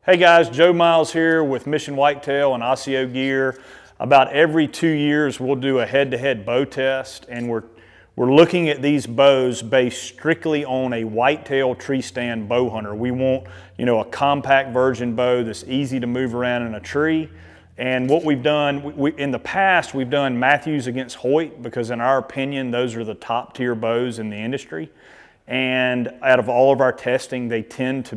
Hey guys, Joe Miles here with Mission Whitetail and ASIO gear. About every 2 years we'll do a head-to-head bow test, and we're looking at these bows based strictly on a whitetail tree stand bow hunter. We want, a compact version bow that's easy to move around in a tree. And what we've done, in the past we've done Mathews against Hoyt, because in our opinion those are the top tier bows in the industry. And out of all of our testing, they test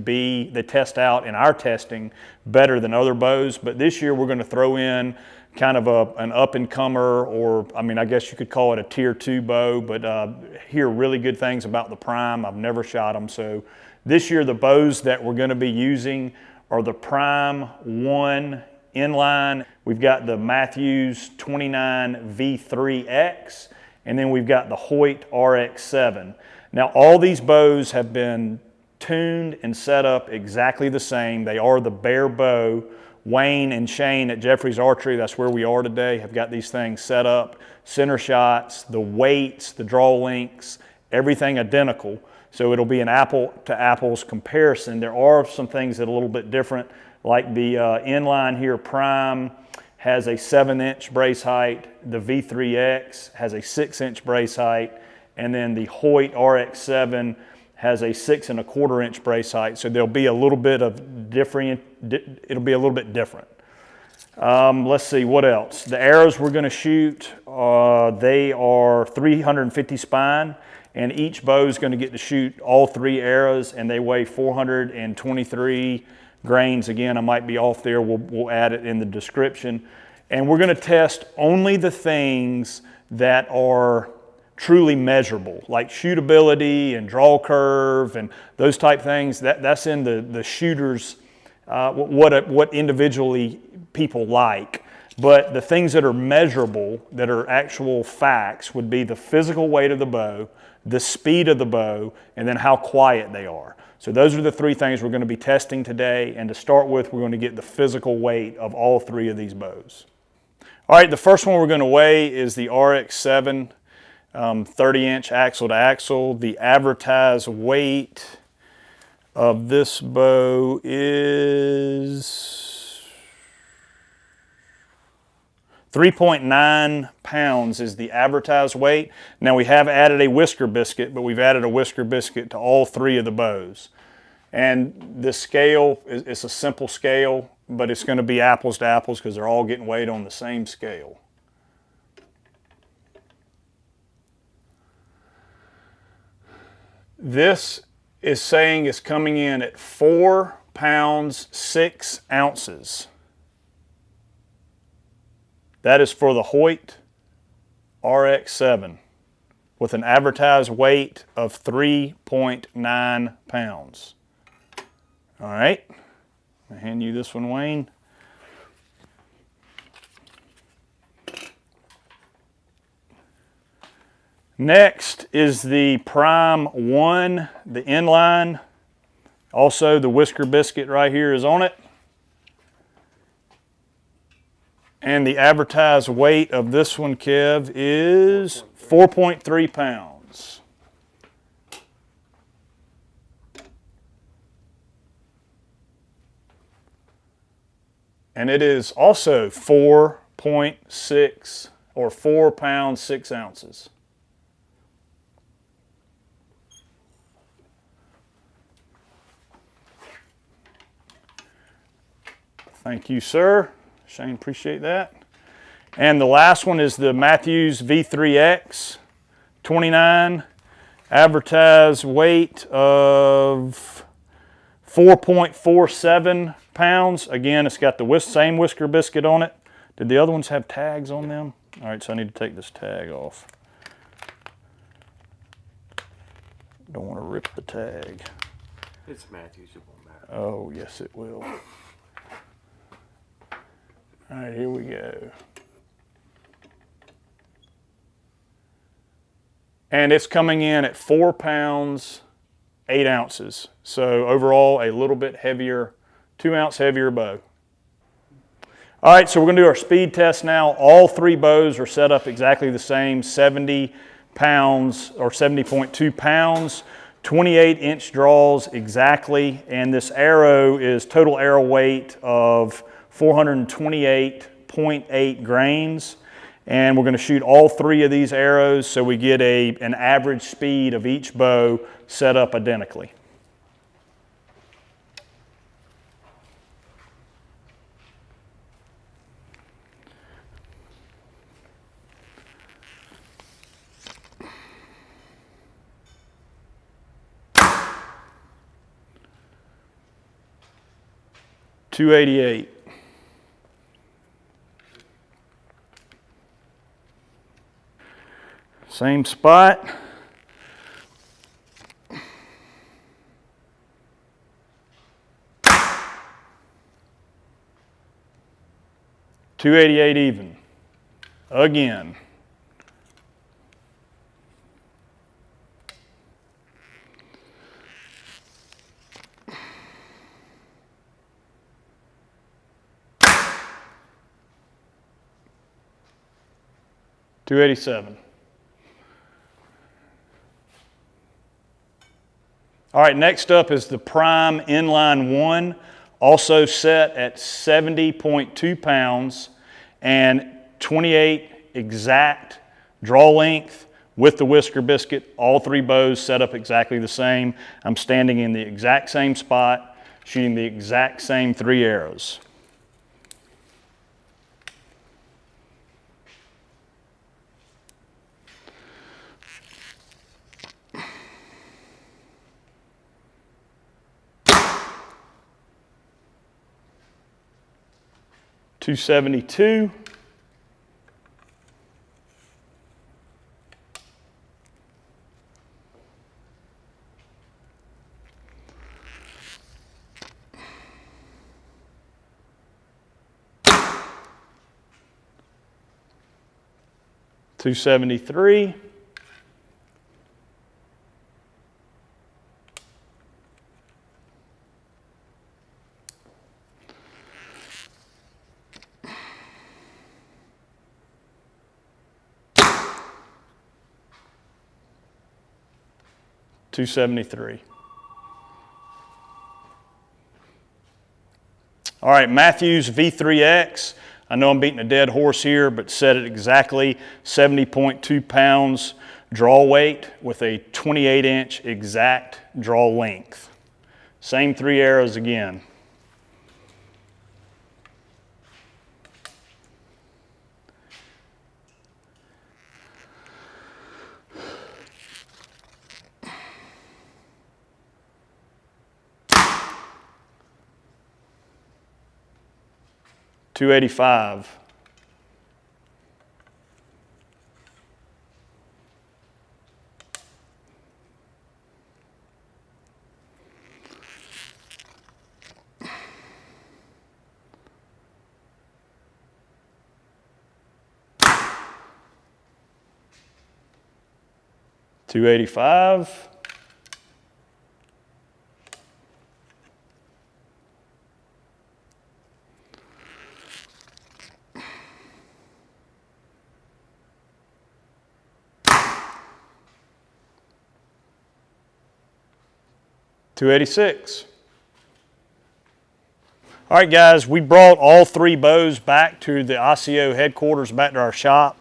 out in our testing better than other bows. But this year we're going to throw in kind of an up-and-comer, or I guess you could call it a tier 2 bow, but hear really good things about the Prime. I've never shot them. So this year the bows that we're going to be using are the Prime 1 Inline. We've got the Mathews V3X, and then we've got the Hoyt RX-7. Now, all these bows have been tuned and set up exactly the same. They are the bare bow. Wayne and Shane at Jeffries Archery, that's where we are today, have got these things set up. Center shots, the weights, the draw lengths, everything identical. So it'll be an apple to apples comparison. There are some things that are a little bit different, like the Inline here, Prime, has a 7-inch brace height. The V3X has a 6-inch brace height. And then the Hoyt RX-7 has a 6¼ inch brace height. So there'll be a little bit of different, it'll be a little bit different. Let's see, what else? The arrows we're gonna shoot, they are 350 spine, and each bow is gonna get to shoot all 3 arrows, and they weigh 423 grains. Again, I might be off there, we'll add it in the description. And we're gonna test only the things that are truly measurable, like shootability and draw curve and those type things. That's in the shooters, what individually people like. But the things that are measurable, that are actual facts, would be the physical weight of the bow, the speed of the bow, and then how quiet they are. So those are the 3 things we're going to be testing today. And to start with, we're going to get the physical weight of all 3 of these bows. All right, the first one we're going to weigh is the RX-7. 30-inch axle to axle. The advertised weight of this bow is 3.9 pounds is the advertised weight. Now we have added a whisker biscuit, but we've added a whisker biscuit to all 3 of the bows. And this scale, it's a simple scale, but it's going to be apples to apples because they're all getting weighed on the same scale. This is saying it's coming in at 4 pounds 6 ounces. That is for the Hoyt RX-7 with an advertised weight of 3.9 pounds. All right, I'll hand you this one, Wayne. Next is the Prime 1, the Inline. Also, the whisker biscuit right here is on it. And the advertised weight of this one, Kev, is 4.3 pounds. And it is also 4.6 or 4 pounds 6 ounces. Thank you, sir. Shane, appreciate that. And the last one is the Mathews V3X, 29, advertised weight of 4.47 pounds. Again, it's got the same whisker biscuit on it. Did the other ones have tags on them? All right, so I need to take this tag off. Don't want to rip the tag. It's Mathews, it won't matter. Oh, yes, it will. All right, here we go. And it's coming in at 4 pounds 8 ounces. So overall, a little bit heavier, 2 ounce heavier bow. All right, so we're gonna do our speed test now. All 3 bows are set up exactly the same, 70 pounds or 70.2 pounds. 28-inch draws exactly, and this arrow is total arrow weight of 428.8 grains. And we're going to shoot all 3 of these arrows so we get an average speed of each bow set up identically. .288. Same spot. .288 even. Again. .287. All right, next up is the Prime Inline 1, also set at 70.2 pounds and 28 exact draw length with the whisker biscuit. All 3 bows set up exactly the same. I'm standing in the exact same spot, shooting the exact same 3 arrows. .272. .273. .273. All right, Mathews V3X. I know I'm beating a dead horse here, but set at exactly 70.2 pounds draw weight with a 28-inch exact draw length. Same 3 arrows again. .285. .285. .286. All right, guys, we brought all 3 bows back to the ASIO headquarters, back to our shop,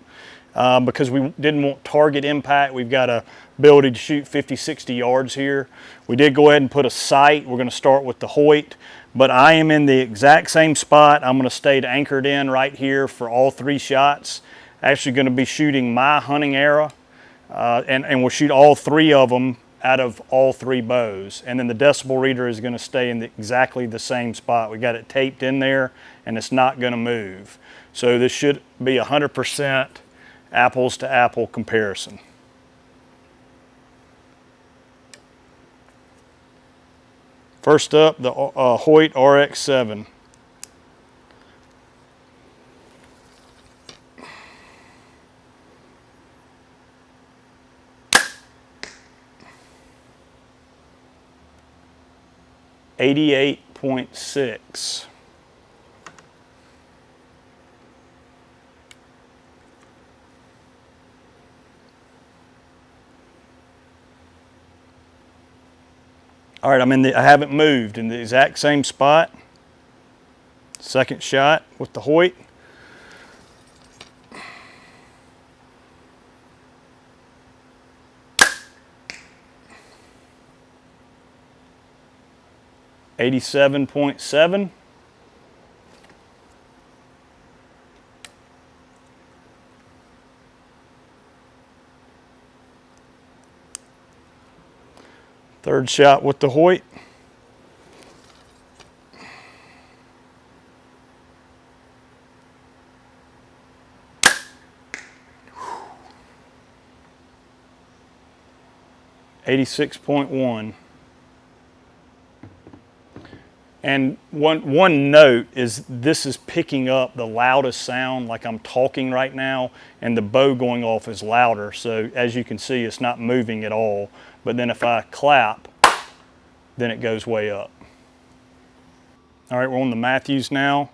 because we didn't want target impact. We've got a ability to shoot 50, 60 yards here. We did go ahead and put a sight. We're going to start with the Hoyt, but I am in the exact same spot. I'm going to stay anchored in right here for all 3 shots. Actually going to be shooting my hunting arrow, and we'll shoot all 3 of them out of all 3 bows. And then the decibel reader is going to stay in exactly the same spot. We got it taped in there and it's not going to move. So this should be 100% apples to apple comparison. First up, the Hoyt RX-7. .86. All right, I haven't moved in the exact same spot. Second shot with the Hoyt. $87.7. Third shot with the Hoyt. $86.1. And one note is this is picking up the loudest sound, like I'm talking right now, and the bow going off is louder. So as you can see, it's not moving at all. But then if I clap, then it goes way up. All right, we're on the Mathews now,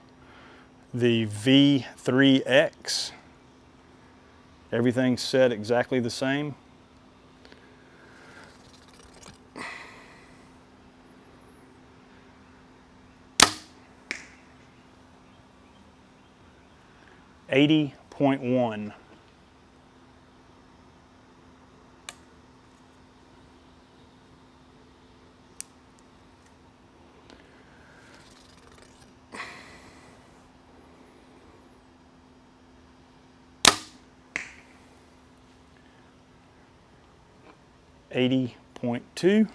the V3X. Everything's set exactly the same. $80.1. $80.2.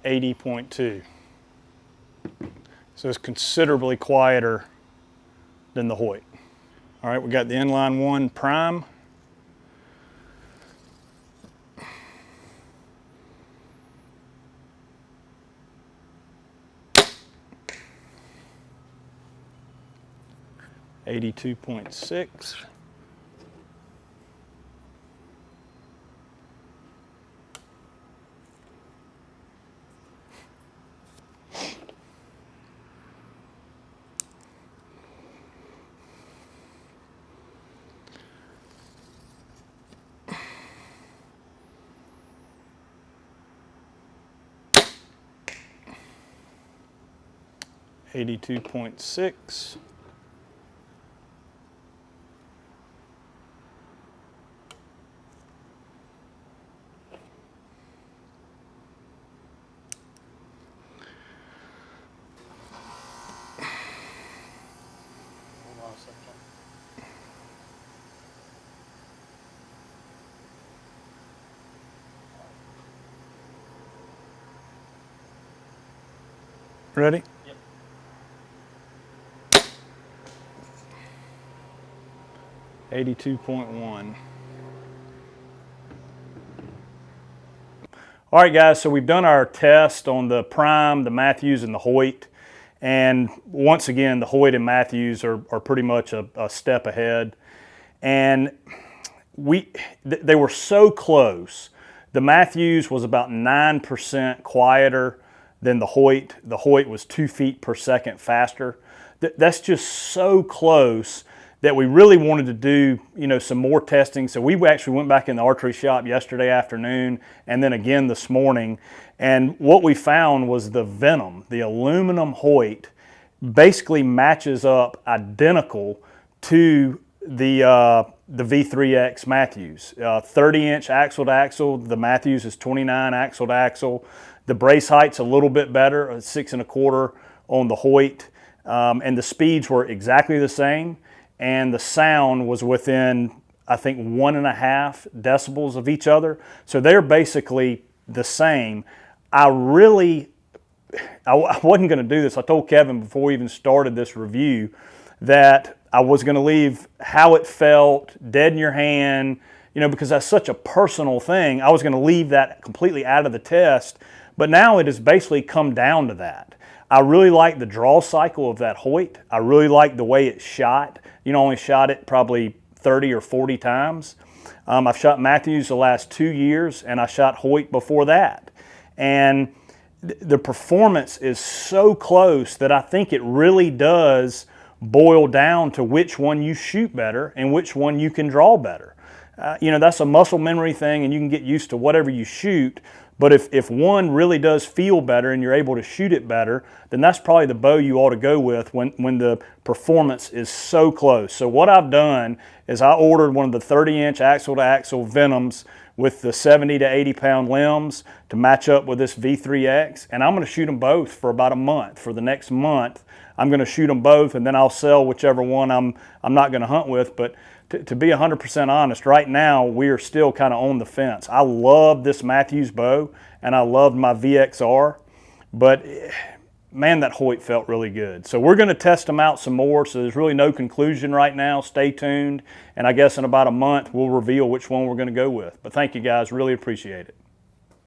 $80.2. So it's considerably quieter than the Hoyt. All right, we got the Inline 1 Prime. $82.6. $82.6. Ready? Yep. $82.1. All right, guys, so we've done our test on the Prime, the Mathews, and the Hoyt. And once again, the Hoyt and Mathews are pretty much a step ahead. And they were so close. The Mathews was about 9% quieter than the Hoyt. The Hoyt was 2 feet per second faster. That's just so close that we really wanted to do, some more testing. So we actually went back in the archery shop yesterday afternoon and then again this morning. And what we found was the Venom, the aluminum Hoyt, basically matches up identical to the V3X Mathews. 30-inch axle to axle. The Mathews is 29 axle to axle. The brace height's a little bit better, 6 1/4 on the Hoyt. And the speeds were exactly the same. And the sound was within, I think, 1.5 decibels of each other. So they're basically the same. I wasn't going to do this. I told Kevin before we even started this review that I was going to leave how it felt, dead in your hand, because that's such a personal thing. I was going to leave that completely out of the test. But now it has basically come down to that. I really like the draw cycle of that Hoyt. I really like the way it shot. Only shot it probably 30 or 40 times. I've shot Mathews the last 2 years, and I shot Hoyt before that. And the performance is so close that I think it really does boil down to which one you shoot better and which one you can draw better. You know, that's a muscle memory thing, and you can get used to whatever you shoot. But if one really does feel better and you're able to shoot it better, then that's probably the bow you ought to go with when the performance is so close. So what I've done is I ordered one of the 30-inch axle-to-axle Venoms with the 70 to 80 pound limbs to match up with this V3X, and I'm going to shoot them both for about a month. For the next month, I'm going to shoot them both, and then I'll sell whichever one I'm not going to hunt with. But to be 100% honest, right now we are still kind of on the fence. I love this Mathews bow, and I loved my VXR, but man, that Hoyt felt really good. So we're going to test them out some more, so there's really no conclusion right now. Stay tuned, and I guess in about a month we'll reveal which one we're going to go with. But thank you guys, really appreciate it.